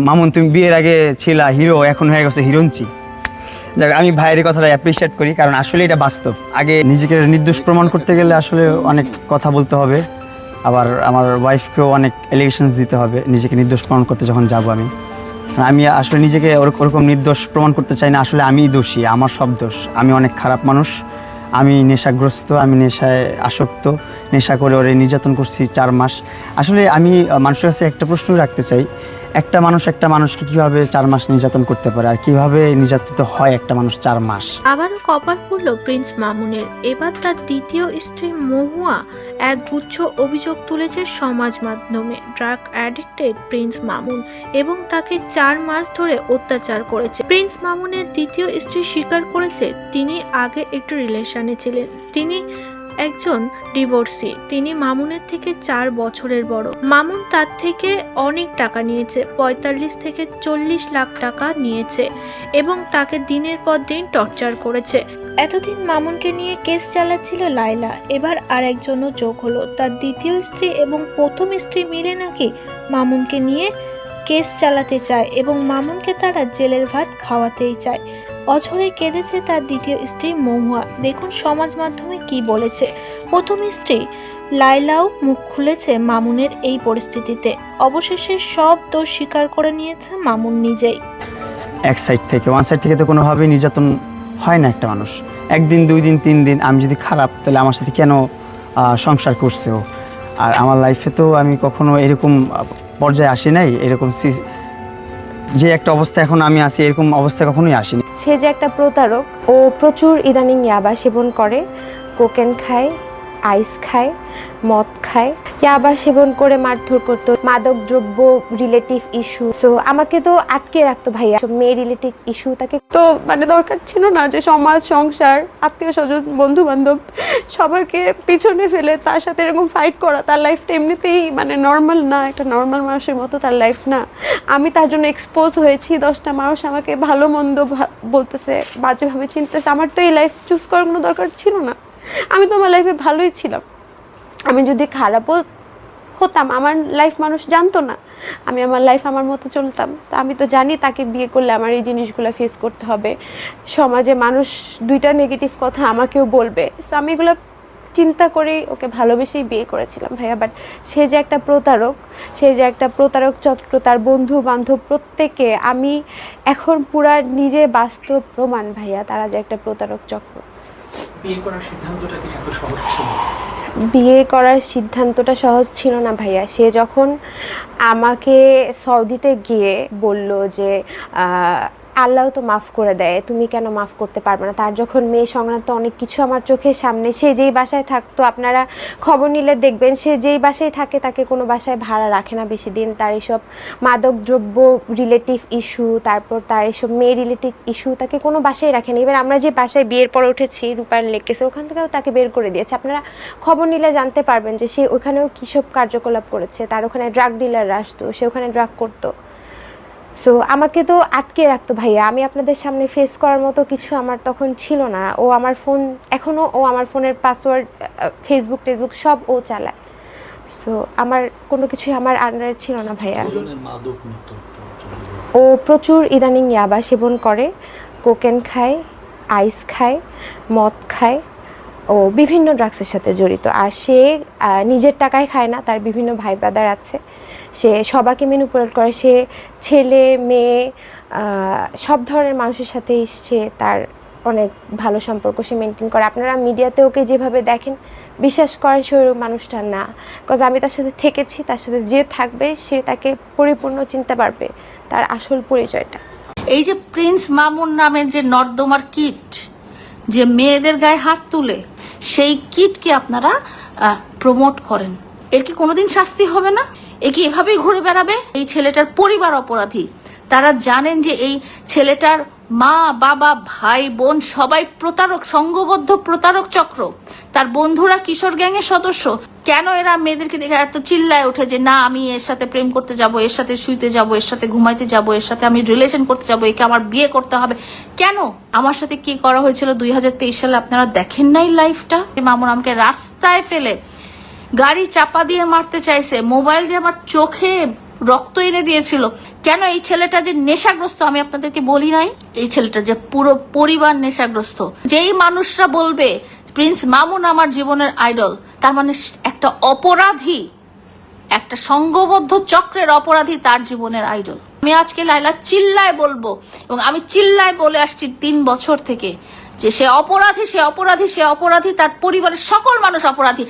মামুন তুমি বিয়ের আগে ছিলা হিরো, এখন হয়ে গেছে হিরোইনচি। যাক, আমি ভাইয়ের কথাটা অ্যাপ্রিসিয়েট করি, কারণ আসলে এটা বাস্তব। আগে নিজেকে নির্দোষ প্রমাণ করতে গেলে আসলে অনেক কথা বলতে হবে, আবার আমার ওয়াইফকেও অনেক এলিগেশনস দিতে হবে নিজেকে নির্দোষ প্রমাণ করতে যখন যাব। আমি আসলে নিজেকে ওরকম নির্দোষ প্রমাণ করতে চাই না। আসলে আমিই দোষী, আমার সব দোষ। আমি অনেক খারাপ মানুষ, আমি নেশাগ্রস্ত, আমি নেশায় আসক্ত, নেশা করে ওরে নির্যাতন করছি 4 মাস। আসলে আমি মানুষের কাছে একটা প্রশ্ন রাখতে চাই, একটা মানুষকে কিভাবে 4 মাস নির্যাতন করতে পারে, আর কিভাবে নির্যাতিত হয় একটা মানুষ 4 মাস? আবারও কপাল পড়ল প্রিন্স মামুনের। এবার তার দ্বিতীয় স্ত্রী মহুয়া এক গুচ্ছ অভিযোগ তুলেছে সমাজ মাধ্যমে। ড্রাগ অ্যাডিক্টেড প্রিন্স মামুন এবং তাকে 4 মাস ধরে অত্যাচার করেছে। প্রিন্স মামুনের দ্বিতীয় স্ত্রী স্বীকার করেছে তিনি আগে একটু রিলেশনে ছিলেন। তিনি একজন ডিভোর্সি। তিনি মামুনের থেকে 4 বছরের বড়। মামুন তার থেকে অনেক টাকা নিয়েছে, 45 থেকে 40 লাখ টাকা নিয়েছে এবং তাকে দিনের পর দিন টর্চার করেছে। এতদিন মামুনকে নিয়ে কেস চালাচ্ছিল লাইলা, এবার আর একজনও যোগ হলো। তার দ্বিতীয় স্ত্রী এবং প্রথম স্ত্রী মিলে নাকি মামুনকে নিয়ে কেস চালাতে চায় এবং মামুনকে তারা জেলের ভাত খাওয়াতেই চায়। অঝরে কেঁদেছে তার দ্বিতীয় স্ত্রী মহুয়া। দেখুন সমাজ মাধ্যমে কি বলেছে। প্রথম স্ত্রী লাইলাও মুখ খুলেছে মামুনের এই পরিস্থিতিতে। অবশেষে সব দোষ স্বীকার করে নিয়েছে মামুন নিজেই। ওয়ান সাইড থেকে তো কোনোভাবেই নির্যাতন হয় না একটা মানুষ। 1 দিন 2 দিন 3 দিন আমি যদি খারাপ, তাহলে আমার সাথে কেন সংসার করছে ও? আর আমার লাইফে তো আমি কখনো এরকম পর্যায়ে আসি নাই, এরকম যে একটা অবস্থা এখন আমি আছি, এরকম অবস্থা কখনোই আসিনি। সে যে একটা প্রতারক, ও প্রচুর ইদানিং ইয়াবা সেবন করে, কোকেন খায়, আইস খায়, মদ খায়, ইয়াবা সেবন করে মারধর করতো, মাদক দ্রব্য রিলেটিভ ইস্যু। সো আমাকে তো আটকে রাখতো ভাইয়া, মেয়ে রিলেটিভ ইস্যু। তাকে তো দরকার ছিল না যে সমাজ, সংসার, আত্মীয় স্বজন, বন্ধু বান্ধব সবাইকে পিছনে ফেলে তার সাথে এরকম ফাইট করা। তার লাইফটা এমনিতেই নর্মাল না, একটা নর্মাল মানুষের মতো তার লাইফ না। আমি তার জন্য এক্সপোজ হয়েছি, 10টা মানুষ আমাকে ভালো মন্দ বলতেছে, বাজেভাবে চিনতেছে। আমার তো এই লাইফ চুজ করার কোনো দরকার ছিল না। আমি তো আমার লাইফে ভালোই ছিলাম। আমি যদি খারাপও হতাম, আমার লাইফ মানুষ জানতো না। আমি আমার লাইফ আমার মতো চলতাম। তো আমি তো জানি তাকে বিয়ে করলে আমার এই জিনিসগুলো ফেস করতে হবে। সমাজে মানুষ 2টা নেগেটিভ কথা আমাকেও বলবে। সো আমি এগুলো চিন্তা করেই ওকে ভালোবেসেই বিয়ে করেছিলাম ভাইয়া। বাট সে যে একটা প্রতারক চক্র, তার বন্ধু বান্ধব প্রত্যেকে, আমি এখন পুরা নিজে বাস্তব প্রমাণ ভাইয়া তারা যে একটা প্রতারক চক্র। বিয়ে করার সিদ্ধান্তটা কি এত সহজ ছিল? বিয়ে করার সিদ্ধান্তটা সহজ ছিল না ভাইয়া। সে যখন আমাকে সৌদিতে গিয়ে বলল যে আল্লাহ তো মাফ করে দেয়, তুমি কেন মাফ করতে পারবে না, তার যখন মেয়ে সংক্রান্ত অনেক কিছু আমার চোখের সামনে, সে যেই বাসায় থাকতো, আপনারা খবর নিলে দেখবেন, সে যেই বাসায় থাকে তাকে কোনো বাসায় ভাড়া রাখে না বেশি দিন। তার এইসব মাদক দ্রব্য রিলেটিভ ইস্যু, তারপর তার এইসব মেয়ে রিলেটিভ ইস্যু, তাকে কোনো বাসায় রাখে না। এবার আমরা যে বাসায় বিয়ের পরে উঠেছি রূপায়ণ লেকেছে, ওখান থেকেও তাকে বের করে দিয়েছে। আপনারা খবর নিলে জানতে পারবেন যে সে ওখানেও কী সব কার্যকলাপ করেছে। তার ওখানে ড্রাগ ডিলাররা আসতো, সে ওখানে ড্রাগ করতো। সো আমাকে তো আটকে রাখতো ভাইয়া। আমি আপনাদের সামনে ফেস করার মতো কিছু আমার তখন ছিল না। ও আমার ফোন, এখনও ও আমার ফোনের পাসওয়ার্ড, ফেসবুক টেসবুক সব ও চালায়। সো আমার কোনো কিছুই আমার আন্ডারে ছিল না ভাইয়া। ও প্রচুর ইদানিং ইয়াবা সেবন করে, কোকেন খায়, আইস খায়, মদ খায়, ও বিভিন্ন ড্রাগসের সাথে জড়িত। আর সে নিজের টাকায় খায় না, তার বিভিন্ন ভাই ব্রাদার আছে, সে সবাইকে ম্যানিপুলেট করে। সে ছেলে মেয়ে সব ধরনের মানুষের সাথেই সে তার অনেক ভালো সম্পর্ক সে মেনটেন করে। আপনারা মিডিয়াতে ওকে যেভাবে দেখেন, বিশ্বাস করেন সে ওই মানুষটা না। বিকজ আমি তার সাথে থেকেছি, তার সাথে যে থাকবে সে তাকে পরিপূর্ণ চিনতে পারবে, তার আসল পরিচয়টা। এই যে প্রিন্স মামুন নামের যে নর্দমার কিট, যে মেয়েদের গায়ে হাত তুলে, সেই কিটকে আপনারা প্রমোট করেন, এর কি কোনোদিন শাস্তি হবে না? এ কি এভাবেই ঘুরে বেড়াবে? এই ছেলেটার পরিবার অপরাধী। তারা জানেন যে এই ছেলেটার মা বাবা ভাই বোন সবাই প্রতারক, সংঘবদ্ধ প্রতারক চক্র। তার বন্ধুরা কিশোর গ্যাংয়ের সদস্য। কেন এরা মেয়েদেরকে দেখে এত চিল্লায় ওঠে যে না আমি এর সাথে প্রেম করতে যাব, এর সাথে শুইতে যাব, এর সাথে ঘুমাইতে যাব, এর সাথে আমি রিলেশন করতে যাব, একে আমার বিয়ে করতে হবে? কেন? আমার সাথে কি করা হয়েছিল 2023 সালে আপনারা দেখেন নাই লাইফটা? মামুন আমাকে রাস্তায় ফেলে গাড়ি চাপা দিয়ে মারতে চাইছে, মোবাইল দিয়ে আমার চোখে রক্ত এনে দিয়েছিল। কেন এই ছেলেটা যে নেশাগ্রস্ত আমি আপনাদেরকে বলি নাই? এই ছেলেটা যে পুরো পরিবার নেশাগ্রস্ত। যেই মানুষরা বলবে প্রিন্স মামুন আমার জীবনের আইডল, তার মানে একটা অপরাধী, একটা সংঘবদ্ধ চক্রের অপরাধী তার জীবনের আইডল। আমি আজকে লাইলা চিল্লায় বলবো, এবং আমি চিল্লায় বলে আসছি 3 বছর থেকে, যে সে অপরাধী, সে অপরাধী, সে অপরাধী, তার পরিবারের সকল মানুষ অপরাধী।